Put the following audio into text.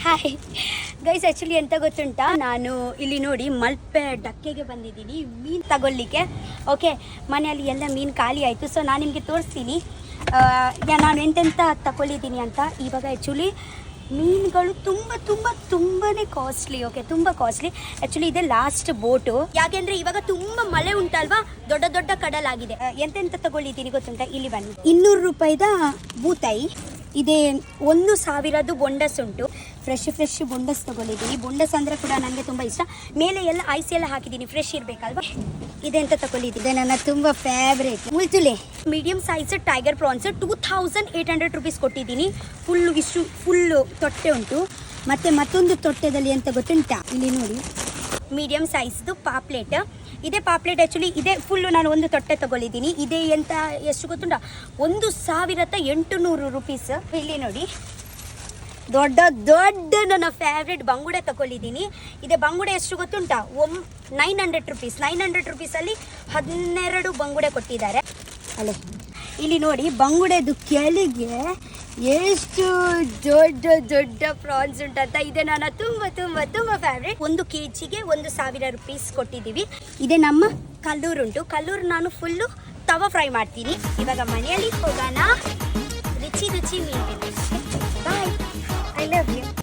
Hi guys, actually ಎಂತ ಗೊತ್ತುಂಟಾ, ನಾನು ಇಲ್ಲಿ ನೋಡಿ ಮಲ್ಪೆ ಡಕ್ಕೆಗೆ ಬಂದಿದ್ದೀನಿ ಮೀನು ತಗೊಳ್ಳಿಕ್ಕೆ. ಓಕೆ, ಮನೆಯಲ್ಲಿ ಎಲ್ಲ ಮೀನು ಖಾಲಿ ಆಯಿತು. ಸೊ ನಾನು ನಿಮಗೆ ತೋರಿಸ್ತೀನಿ ನಾನು ಎಂತೆಂತ ತಗೊಳ್ಳಿದ್ದೀನಿ ಅಂತ. ಇವಾಗ ಆ್ಯಕ್ಚುಲಿ ಮೀನುಗಳು ತುಂಬಾ ಕಾಸ್ಟ್ಲಿ. ಓಕೆ, ತುಂಬ ಕಾಸ್ಟ್ಲಿ. ಆ್ಯಕ್ಚುಲಿ ಇದೆ ಲಾಸ್ಟ್ ಬೋಟು. ಯಾಕೆಂದರೆ ಇವಾಗ ತುಂಬ ಮಳೆ ಉಂಟಲ್ವಾ, ದೊಡ್ಡ ಕಡಲಾಗಿದೆ. ಎಂತೆಂತ ತಗೊಳ್ಳಿದ್ದೀನಿ ಗೊತ್ತುಂಟಾ, ಇಲ್ಲಿ ಬನ್ನಿ. 200 ರೂಪಾಯಿದ ಬೂತಾಯಿ ಇದೆ, 1000 ಬೊಂಡಸ್ ಉಂಟು. ಫ್ರೆಶ್ ಬೊಂಡಸ್ ತಗೊಳ್ಳಿದ್ದೀನಿ. ಬೊಂಡಸ್ ಅಂದರೆ ಕೂಡ ನನಗೆ ತುಂಬ ಇಷ್ಟ. ಮೇಲೆ ಎಲ್ಲ ಐಸ್ ಎಲ್ಲ ಹಾಕಿದ್ದೀನಿ, ಫ್ರೆಶ್ ಇರಬೇಕಲ್ವಾ. ಇದೆಂತ ತಗೊಳ್ಳಿದ್ದೆ, ನನ್ನ ತುಂಬ ಫೇವ್ರೇಟ್ ಮುಳ್ತುಲೆ medium size tiger prawns 2800 rupees ಕೊಟ್ಟಿದ್ದೀನಿ. ಫುಲ್ಲು ತೊಟ್ಟೆ ಉಂಟು. ಮತ್ತು ಮತ್ತೊಂದು ತೊಟ್ಟೆದಲ್ಲಿ ಎಂತ ಗೊತ್ತುಂಟಾ, ಇಲ್ಲಿ ನೋಡಿ, ಮೀಡಿಯಂ ಸೈಜ್ದು ಪಾಪ್ಲೆಟ್ ಇದೆ. ಪಾಪ್ಲೆಟ್ ಆ್ಯಕ್ಚುಲಿ ಇದೆ ಫುಲ್ಲು. ನಾನು ಒಂದು ತೊಟ್ಟೆ ತಗೊಳ್ಳಿದ್ದೀನಿ. ಇದೆ ಎಂತ ಎಷ್ಟು ಗೊತ್ತುಂಟಾ, 1800 ರುಪೀಸ್. ಇಲ್ಲಿ ನೋಡಿ, ದೊಡ್ಡ ನನ್ನ ಫೇವ್ರೆಟ್ ಬಂಗುಡೆ ತಗೊಳ್ಳಿದ್ದೀನಿ. ಇದೆ ಬಂಗುಡೆ ಎಷ್ಟು ಗೊತ್ತುಂಟಾ, 900 ರುಪೀಸ್. 900 ರುಪೀಸಲ್ಲಿ 12 ಬಂಗುಡೆ ಕೊಟ್ಟಿದ್ದಾರೆ. ಅಲ್ಲೇ ಇಲ್ಲಿ ನೋಡಿ, ಬಂಗುಡೆದು ಕೆಳಗೆ ಎಷ್ಟು ದೊಡ್ಡ ಪ್ರಾನ್ಸ್ ಉಂಟಂತ. ಇದೆ ನನ್ನ ತುಂಬ ಫೇವ್ರೇಟ್. 1 kgಗೆ 1000 ರುಪೀಸ್ ಕೊಟ್ಟಿದ್ದೀವಿ. ಇದೆ ನಮ್ಮ ಕಲ್ಲೂರು ನಾನು ಫುಲ್ಲು ತವಾ ಫ್ರೈ ಮಾಡ್ತೀನಿ. ಇವಾಗ ಮನೆಯಲ್ಲಿ ಹೋಗೋಣ, ರುಚಿ ಮೀನು. ಬಾಯ್, ಐ ಲವ್ ಯು.